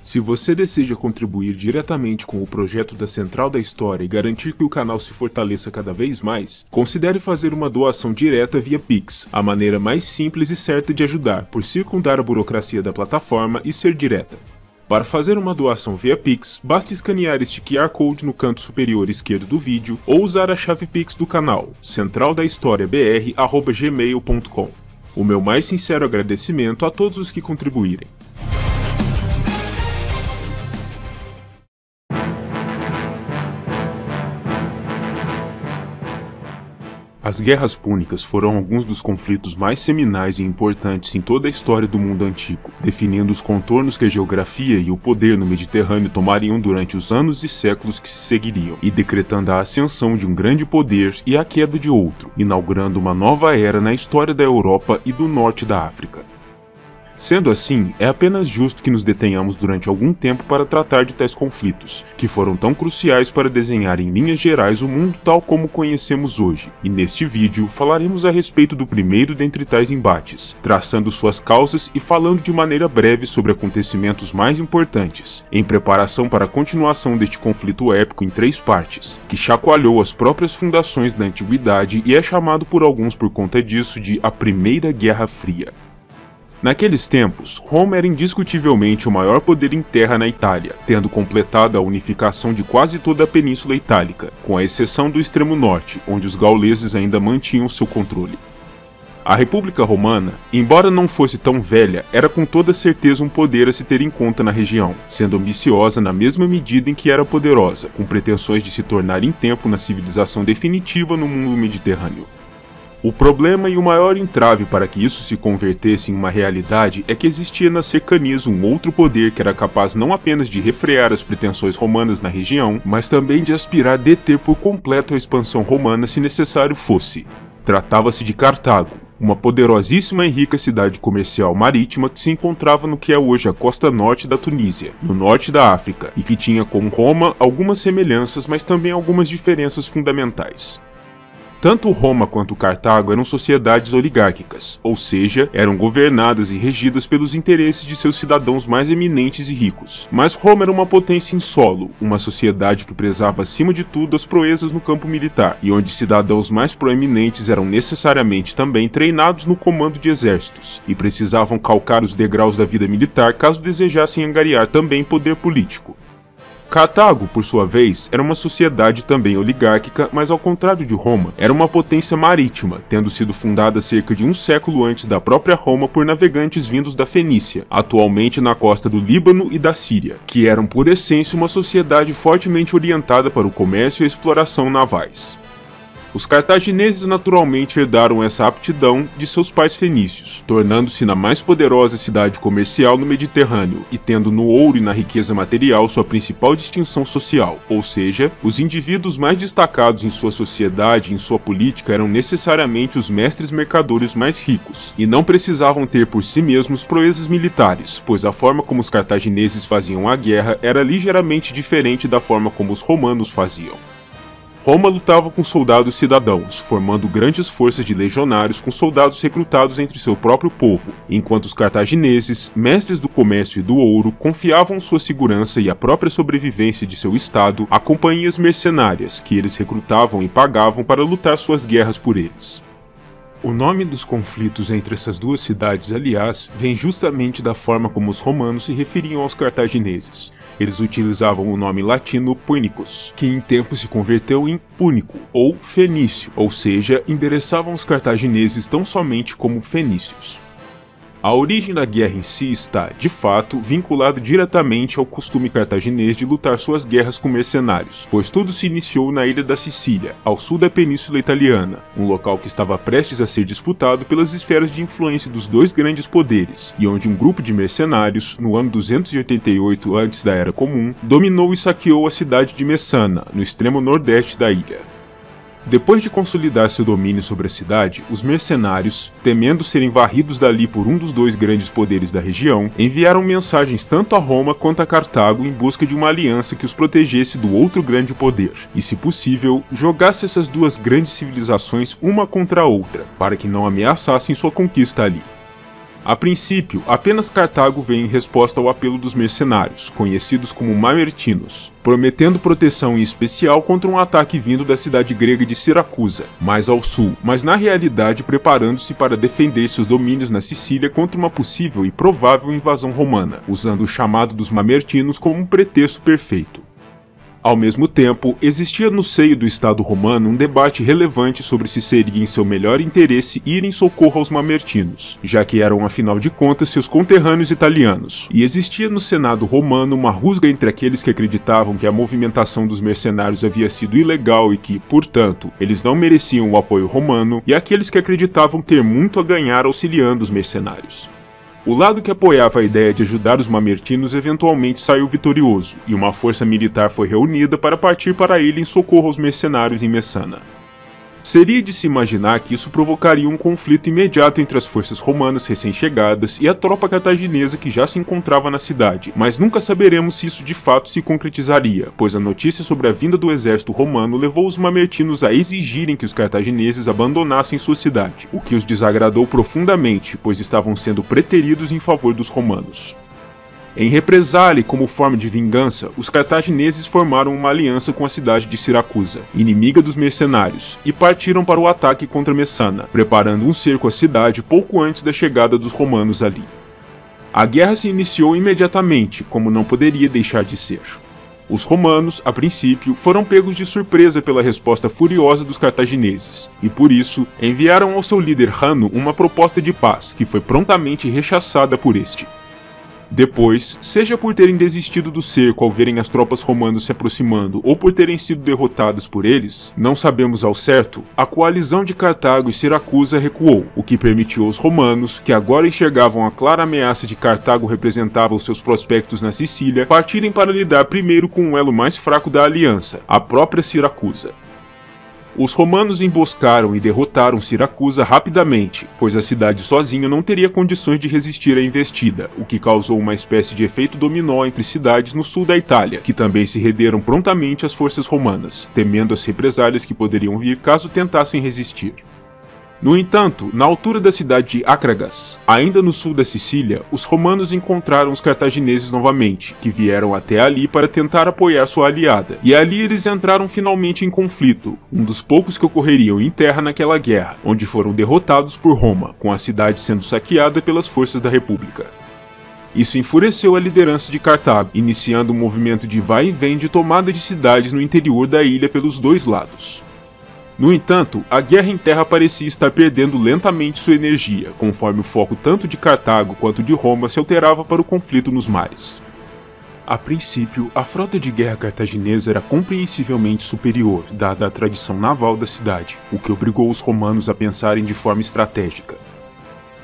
Se você deseja contribuir diretamente com o projeto da Central da História e garantir que o canal se fortaleça cada vez mais, considere fazer uma doação direta via Pix, a maneira mais simples e certa de ajudar, por circundar a burocracia da plataforma e ser direta. Para fazer uma doação via Pix, basta escanear este QR Code no canto superior esquerdo do vídeo ou usar a chave Pix do canal, centraldahistoriabr@gmail.com. O meu mais sincero agradecimento a todos os que contribuírem. As Guerras Púnicas foram alguns dos conflitos mais seminais e importantes em toda a história do mundo antigo, definindo os contornos que a geografia e o poder no Mediterrâneo tomariam durante os anos e séculos que se seguiriam, e decretando a ascensão de um grande poder e a queda de outro, inaugurando uma nova era na história da Europa e do norte da África. Sendo assim, é apenas justo que nos detenhamos durante algum tempo para tratar de tais conflitos, que foram tão cruciais para desenhar em linhas gerais o mundo tal como o conhecemos hoje, e neste vídeo falaremos a respeito do primeiro dentre tais embates, traçando suas causas e falando de maneira breve sobre acontecimentos mais importantes, em preparação para a continuação deste conflito épico em 3 partes, que chacoalhou as próprias fundações da antiguidade e é chamado por alguns por conta disso de a Primeira Guerra Fria. Naqueles tempos, Roma era indiscutivelmente o maior poder em terra na Itália, tendo completado a unificação de quase toda a Península Itálica, com a exceção do extremo norte, onde os gauleses ainda mantinham seu controle. A República Romana, embora não fosse tão velha, era com toda certeza um poder a se ter em conta na região, sendo ambiciosa na mesma medida em que era poderosa, com pretensões de se tornar em tempo na civilização definitiva no mundo mediterrâneo. O problema e o maior entrave para que isso se convertesse em uma realidade é que existia nas cercanias um outro poder que era capaz não apenas de refrear as pretensões romanas na região, mas também de aspirar a deter por completo a expansão romana se necessário fosse. Tratava-se de Cartago, uma poderosíssima e rica cidade comercial marítima que se encontrava no que é hoje a costa norte da Tunísia, no norte da África, e que tinha com Roma algumas semelhanças, mas também algumas diferenças fundamentais. Tanto Roma quanto Cartago eram sociedades oligárquicas, ou seja, eram governadas e regidas pelos interesses de seus cidadãos mais eminentes e ricos. Mas Roma era uma potência em solo, uma sociedade que prezava acima de tudo as proezas no campo militar, e onde cidadãos mais proeminentes eram necessariamente também treinados no comando de exércitos, e precisavam calcar os degraus da vida militar caso desejassem angariar também poder político. Cartago, por sua vez, era uma sociedade também oligárquica, mas ao contrário de Roma, era uma potência marítima, tendo sido fundada cerca de um século antes da própria Roma por navegantes vindos da Fenícia, atualmente na costa do Líbano e da Síria, que eram por essência uma sociedade fortemente orientada para o comércio e a exploração navais. Os cartagineses naturalmente herdaram essa aptidão de seus pais fenícios, tornando-se na mais poderosa cidade comercial no Mediterrâneo e tendo no ouro e na riqueza material sua principal distinção social, ou seja, os indivíduos mais destacados em sua sociedade e em sua política eram necessariamente os mestres mercadores mais ricos, e não precisavam ter por si mesmos proezas militares, pois a forma como os cartagineses faziam a guerra era ligeiramente diferente da forma como os romanos faziam. Roma lutava com soldados cidadãos, formando grandes forças de legionários com soldados recrutados entre seu próprio povo, enquanto os cartagineses, mestres do comércio e do ouro, confiavam sua segurança e a própria sobrevivência de seu estado a companhias mercenárias, que eles recrutavam e pagavam para lutar suas guerras por eles. O nome dos conflitos entre essas duas cidades, aliás, vem justamente da forma como os romanos se referiam aos cartagineses. Eles utilizavam o nome latino Punicus, que em tempo se converteu em Púnico, ou Fenício, ou seja, endereçavam os cartagineses tão somente como fenícios. A origem da guerra em si está, de fato, vinculada diretamente ao costume cartaginês de lutar suas guerras com mercenários, pois tudo se iniciou na ilha da Sicília, ao sul da Península Italiana, um local que estava prestes a ser disputado pelas esferas de influência dos dois grandes poderes, e onde um grupo de mercenários, no ano 288 antes da Era Comum, dominou e saqueou a cidade de Messana, no extremo nordeste da ilha. Depois de consolidar seu domínio sobre a cidade, os mercenários, temendo serem varridos dali por um dos dois grandes poderes da região, enviaram mensagens tanto a Roma quanto a Cartago em busca de uma aliança que os protegesse do outro grande poder, e se possível, jogasse essas duas grandes civilizações uma contra a outra, para que não ameaçassem sua conquista ali. A princípio, apenas Cartago veio em resposta ao apelo dos mercenários, conhecidos como Mamertinos, prometendo proteção em especial contra um ataque vindo da cidade grega de Siracusa, mais ao sul, mas na realidade preparando-se para defender seus domínios na Sicília contra uma possível e provável invasão romana, usando o chamado dos Mamertinos como um pretexto perfeito. Ao mesmo tempo, existia no seio do Estado romano um debate relevante sobre se seria em seu melhor interesse ir em socorro aos Mamertinos, já que eram afinal de contas seus conterrâneos italianos, e existia no Senado romano uma rusga entre aqueles que acreditavam que a movimentação dos mercenários havia sido ilegal e que, portanto, eles não mereciam o apoio romano, e aqueles que acreditavam ter muito a ganhar auxiliando os mercenários. O lado que apoiava a ideia de ajudar os Mamertinos eventualmente saiu vitorioso, e uma força militar foi reunida para partir para a ilha em socorro aos mercenários em Messana. Seria de se imaginar que isso provocaria um conflito imediato entre as forças romanas recém-chegadas e a tropa cartaginesa que já se encontrava na cidade, mas nunca saberemos se isso de fato se concretizaria, pois a notícia sobre a vinda do exército romano levou os Mamertinos a exigirem que os cartagineses abandonassem sua cidade, o que os desagradou profundamente, pois estavam sendo preteridos em favor dos romanos. Em represália e como forma de vingança, os cartagineses formaram uma aliança com a cidade de Siracusa, inimiga dos mercenários, e partiram para o ataque contra Messana, preparando um cerco à cidade pouco antes da chegada dos romanos ali. A guerra se iniciou imediatamente, como não poderia deixar de ser. Os romanos, a princípio, foram pegos de surpresa pela resposta furiosa dos cartagineses, e por isso enviaram ao seu líder Hanno uma proposta de paz, que foi prontamente rechaçada por este. Depois, seja por terem desistido do cerco ao verem as tropas romanas se aproximando ou por terem sido derrotados por eles, não sabemos ao certo, a coalizão de Cartago e Siracusa recuou, o que permitiu aos romanos, que agora enxergavam a clara ameaça de Cartago representava os seus prospectos na Sicília, partirem para lidar primeiro com o elo mais fraco da aliança, a própria Siracusa. Os romanos emboscaram e derrotaram Siracusa rapidamente, pois a cidade sozinha não teria condições de resistir à investida, o que causou uma espécie de efeito dominó entre cidades no sul da Itália, que também se renderam prontamente às forças romanas, temendo as represálias que poderiam vir caso tentassem resistir. No entanto, na altura da cidade de Acragas, ainda no sul da Sicília, os romanos encontraram os cartagineses novamente, que vieram até ali para tentar apoiar sua aliada, e ali eles entraram finalmente em conflito, um dos poucos que ocorreriam em terra naquela guerra, onde foram derrotados por Roma, com a cidade sendo saqueada pelas forças da República. Isso enfureceu a liderança de Cartago, iniciando um movimento de vai e vem de tomada de cidades no interior da ilha pelos dois lados. No entanto, a guerra em terra parecia estar perdendo lentamente sua energia, conforme o foco tanto de Cartago quanto de Roma se alterava para o conflito nos mares. A princípio, a frota de guerra cartaginesa era compreensivelmente superior, dada a tradição naval da cidade, o que obrigou os romanos a pensarem de forma estratégica.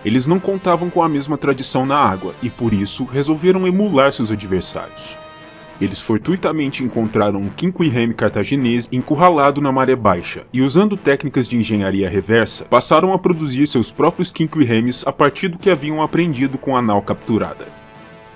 Eles não contavam com a mesma tradição na água, e por isso resolveram emular seus adversários. Eles fortuitamente encontraram um quinquirreme cartaginês encurralado na maré baixa, e usando técnicas de engenharia reversa, passaram a produzir seus próprios quinquirremes a partir do que haviam aprendido com a nau capturada.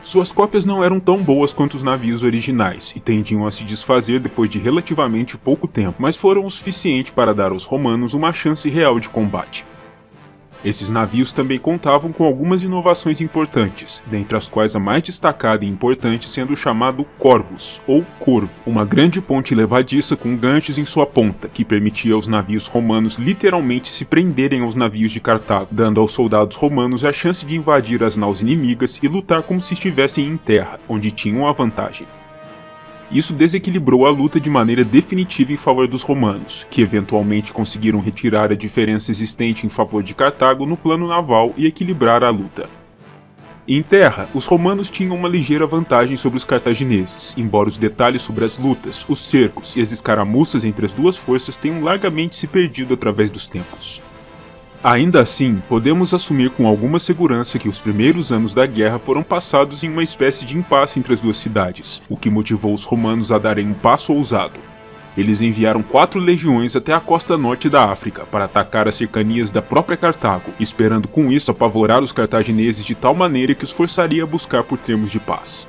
Suas cópias não eram tão boas quanto os navios originais, e tendiam a se desfazer depois de relativamente pouco tempo, mas foram o suficiente para dar aos romanos uma chance real de combate. Esses navios também contavam com algumas inovações importantes, dentre as quais a mais destacada e importante sendo o chamado Corvus, ou Corvo, uma grande ponte levadiça com ganchos em sua ponta, que permitia aos navios romanos literalmente se prenderem aos navios de Cartago, dando aos soldados romanos a chance de invadir as naus inimigas e lutar como se estivessem em terra, onde tinham a vantagem. Isso desequilibrou a luta de maneira definitiva em favor dos romanos, que eventualmente conseguiram retirar a diferença existente em favor de Cartago no plano naval e equilibrar a luta. Em terra, os romanos tinham uma ligeira vantagem sobre os cartagineses, embora os detalhes sobre as lutas, os cercos e as escaramuças entre as duas forças tenham largamente se perdido através dos tempos. Ainda assim, podemos assumir com alguma segurança que os primeiros anos da guerra foram passados em uma espécie de impasse entre as duas cidades, o que motivou os romanos a darem um passo ousado. Eles enviaram 4 legiões até a costa norte da África para atacar as cercanias da própria Cartago, esperando com isso apavorar os cartagineses de tal maneira que os forçaria a buscar por termos de paz.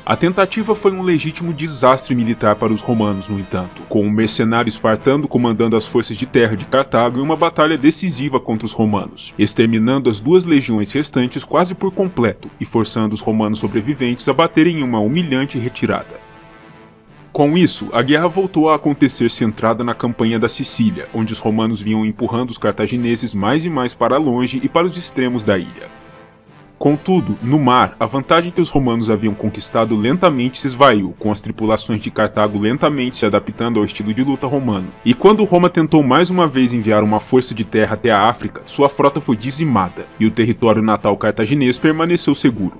A tentativa foi um legítimo desastre militar para os romanos, no entanto, com um mercenário espartano comandando as forças de terra de Cartago em uma batalha decisiva contra os romanos, exterminando as duas legiões restantes quase por completo e forçando os romanos sobreviventes a baterem em uma humilhante retirada. Com isso, a guerra voltou a acontecer centrada na campanha da Sicília, onde os romanos vinham empurrando os cartagineses mais e mais para longe e para os extremos da ilha. Contudo, no mar, a vantagem que os romanos haviam conquistado lentamente se esvaiu, com as tripulações de Cartago lentamente se adaptando ao estilo de luta romano. E quando Roma tentou mais uma vez enviar uma força de terra até a África, sua frota foi dizimada, e o território natal cartaginês permaneceu seguro.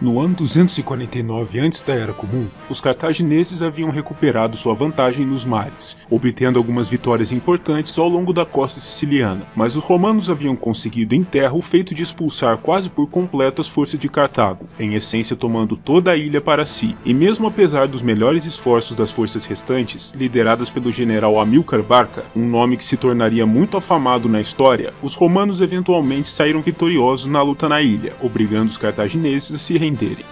No ano 249 antes da Era Comum, os cartagineses haviam recuperado sua vantagem nos mares, obtendo algumas vitórias importantes ao longo da costa siciliana, mas os romanos haviam conseguido em terra o feito de expulsar quase por completo as forças de Cartago, em essência tomando toda a ilha para si, e mesmo apesar dos melhores esforços das forças restantes, lideradas pelo general Hamilcar Barca, um nome que se tornaria muito afamado na história, os romanos eventualmente saíram vitoriosos na luta na ilha, obrigando os cartagineses a se renderem.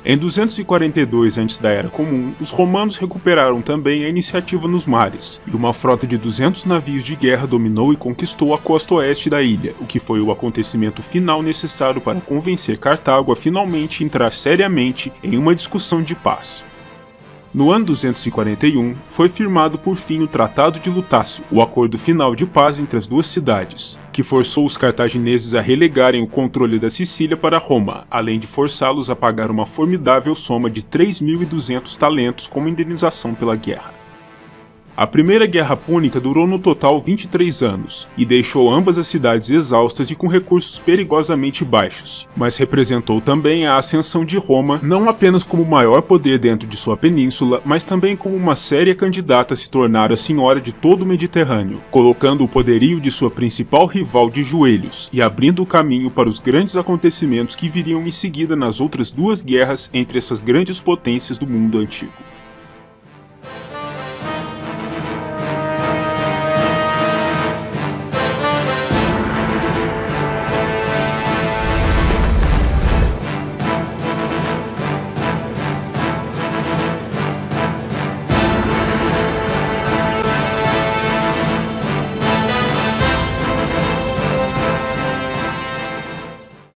Em 242 antes da Era Comum, os romanos recuperaram também a iniciativa nos mares, e uma frota de 200 navios de guerra dominou e conquistou a costa oeste da ilha, o que foi o acontecimento final necessário para convencer Cartago a finalmente entrar seriamente em uma discussão de paz. No ano 241, foi firmado por fim o Tratado de Lutácio, o acordo final de paz entre as duas cidades, que forçou os cartagineses a relegarem o controle da Sicília para Roma, além de forçá-los a pagar uma formidável soma de 3.200 talentos como indenização pela guerra. A Primeira Guerra Púnica durou no total 23 anos, e deixou ambas as cidades exaustas e com recursos perigosamente baixos, mas representou também a ascensão de Roma não apenas como o maior poder dentro de sua península, mas também como uma séria candidata a se tornar a senhora de todo o Mediterrâneo, colocando o poderio de sua principal rival de joelhos e abrindo o caminho para os grandes acontecimentos que viriam em seguida nas outras duas guerras entre essas grandes potências do mundo antigo.